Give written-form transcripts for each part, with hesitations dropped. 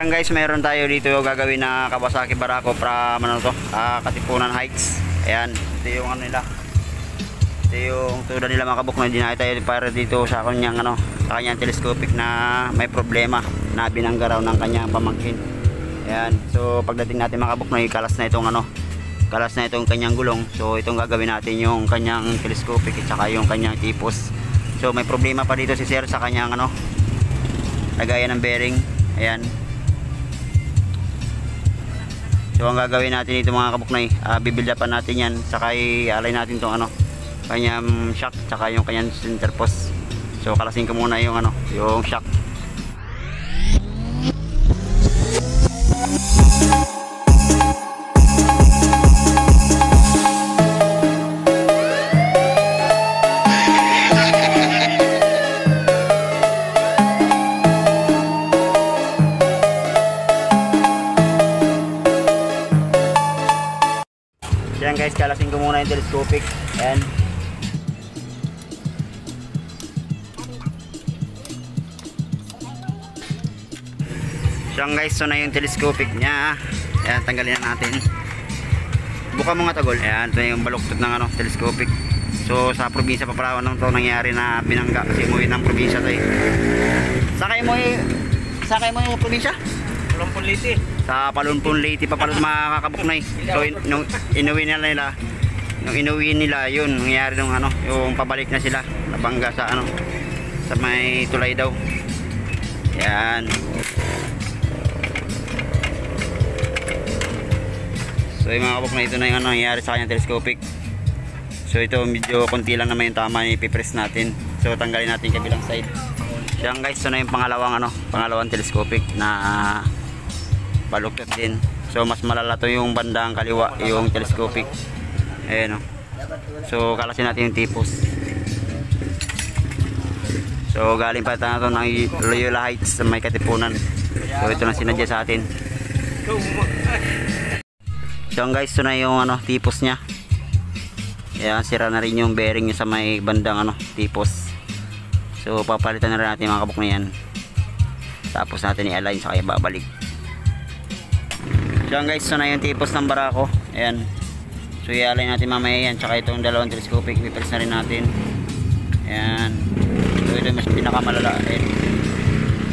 Guys, meron tayo dito gagawin na Kawasaki Barako from ano to, Katipunan Heights. Ayan, ito yung ano nila. Ito yung tuda nila mga kabuk na dinay tayo para dito sa kanyang ano, sa kanyang telescopic na may problema na binangga raw ng kanyang pamangkin. Ayan, so pagdating natin mga kabuk na kalas na itong ano, kalas na itong kanyang gulong. So itong gagawin natin yung kanyang telescopic at saka yung kanyang tipos. So may problema pa dito si sir sa kanyang ano, lagayan ng bearing. Ayan. So ang gagawin natin dito mga kabuknay, bibildapan natin yan, saka i-alay natin tong ano, kanyang shock, saka yung kanyang center post. So kalasin ko muna yung ano, yung shock. Yan guys, kalasin ko muna yung telescopic. Ayan. Yan guys, so na yung telescopic nya. Ayan, tanggalin na natin. Buka mo nga tagol. Ayan, ito yung baluktot ng ano, telescopic. So sa probinsya pa pala nung to nangyari na binangga kasi umuwi ng probinsya tayo. Sakay mo yung probinsya? Palumpun Leyte. Sa Palumpun Leyte pa pala mga kakabuknoy. So nung inuwi nila yun, nangyari nung ano, yung pabalik na sila, nabangga sa ano, sa may tulay daw. Yan. So yung mga kabuknoy, ito na yung ano, nangyari sa kanyang telescopic. So ito medyo konti lang naman yung tama, ipipress natin. So tanggalin natin kabilang side. Yan guys, so na yung pangalawang telescopic na baluktot din. So mas malala to yung bandang kaliwa, yung telescopic. Ayan o. So kalasin natin yung tipos. So galing pa tayo ng Loyola Heights sa may Katipunan. So ito na sinadya sa atin. So guys, ito na yung ano, tipos nya. Ayan, sira na rin yung bearing nya sa may bandang ano, tipos. So papalitan na rin natin mga kabuk na yan. Tapos natin i-align sa kaya babalik. So guys, so na yung tipos ng Barako. Ayan. So i-align natin mamaya yan. Tsaka itong dalawang telescopic, i-press na rin natin. Ayan. So ito mas pinakamalala. Ayan.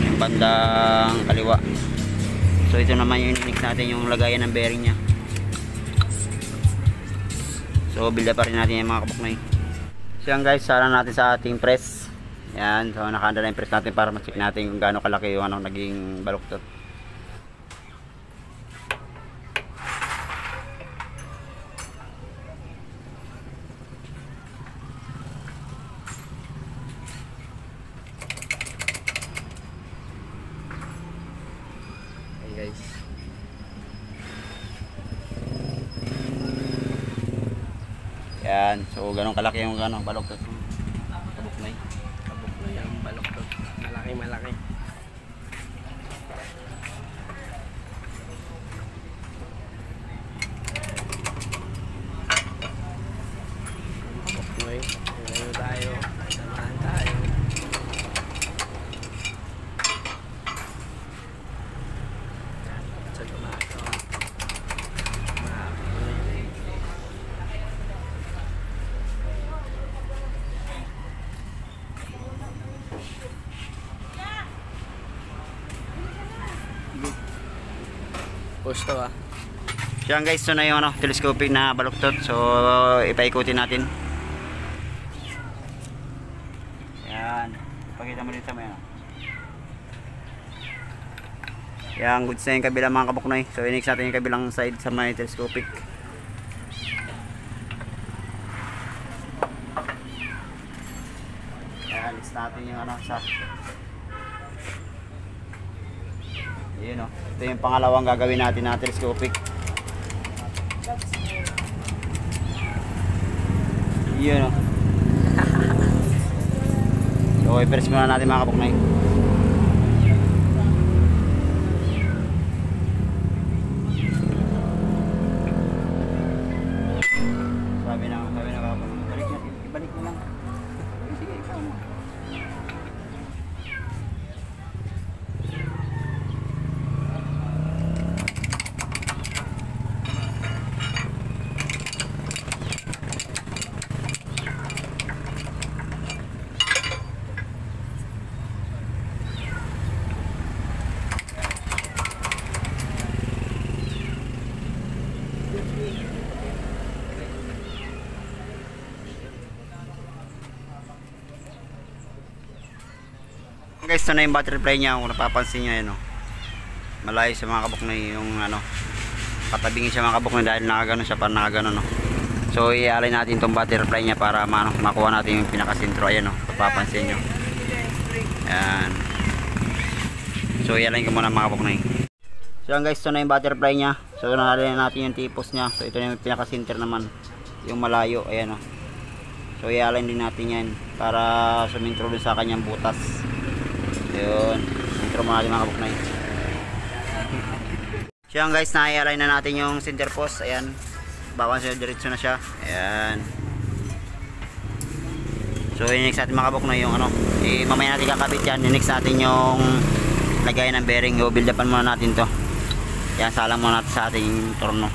Yung bandang kaliwa. So ito naman yung ininix natin, yung lagayan ng bearing nya. So build up pa rin natin yung mga kabuknay. So yan guys, sara natin sa ating press. Ayan. So nakahanda na yung press natin para ma-check natin kung gaano kalaki yung ano, naging baluktot. Guys, yan, so ganun kalaki yung ganun baluktot ng kabuknay. Kabuknoy ang baluktot. Malaki. Kabuknoy. Ngayon tayo. Samahan tayo. Sa tomato. Gusto ah. Yan guys, so na yung ano, telescopic na baluktot. So ipaikutin natin. Yan, pakita mo dito may ano. Yan, goods na yung kabilang mga kabuknoy. So inix natin yung kabilang side sa may telescopic. Yan, list natin yung ano sa. Yun o. Ito yung pangalawang gagawin natin na telescopic. Yun o. So i-press muna natin mga kabuknay. Sabi na kabuknay. Ibalik mo lang. Sige, ikaw mo. ito na yung butterfly niya. Kung napapansin nyo, yun, oh. Malayo sa mga kabuk na yung ano, patabingin siya mga kabuk na dahil nakagano siya, parang nakagano, no. So ialay natin tong butterfly niya para makuha natin yung pinakasentro. Ayan, oh, papansin nyo. Ayan. So ialay ko muna mga kabuk na. So yan guys, ito na yung butterfly niya. So nalagyan natin yung tipos niya. So ito na yung pinaka-center naman, yung malayo. Ayan, oh. So i-align din natin yan para sumintro dun sa kanyang butas. Ayun, intro mo natin mga kabuknay. So yan guys, na-i-align na natin yung center post. Ayan, bawan siya, diretso na siya. Ayan. So i-next natin mga kabuknay yung ano, mamaya natin kakabit yan. I-next natin yung lagay ng bearing. O build upan muna natin to. Yan, salang muna natin sa ating torno.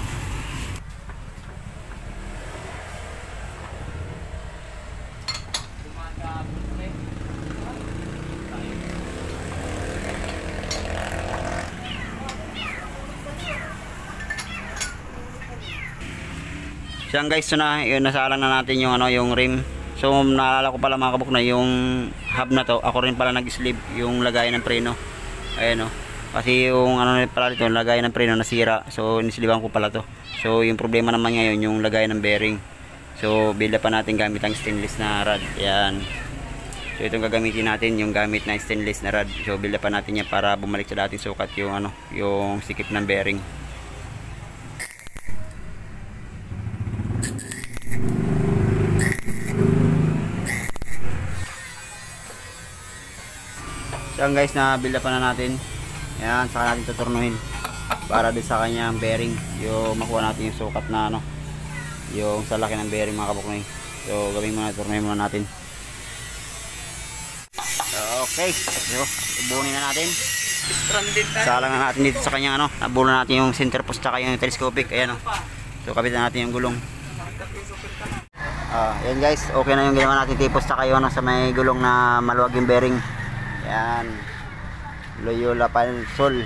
So yan guys, so yun, nasalang na natin yung ano, yung rim. So naalala ko pala mga kabuk na yung hub na to, ako rin pala nag-sleeve yung lagay ng preno. Ayan, oh. Kasi yung ano pala dito, lagay ng preno nasira. So nisliban ko pala to. So yung problema naman ngayon yung lagay ng bearing. So build up pa natin gamit ang stainless na rod. Ayan. So itong gagamitin natin yung gamit na stainless na rod. So build up pa natin yan para bumalik sa dating sukat yung ano, yung sikip ng bearing. So guys, na build up na natin. Ayan, saka natin tuturnuhin para din sa kanyang bearing, yung makuha natin yung sukat na ano, yung sa laki ng bearing mga kabuknoy. So gawin muna, turnuhin muna natin. Okay, so ibunin na natin. Salang na natin dito sa kanyang ano, nabulan natin yung center post saka yung telescopic. Ayan, oh. So kapitan natin yung gulong. Ayan guys, okay na yung ginawa natin tipos saka yung ano, sa may gulong na maluwag yung bearing. Yan, Loyola Pan Sol.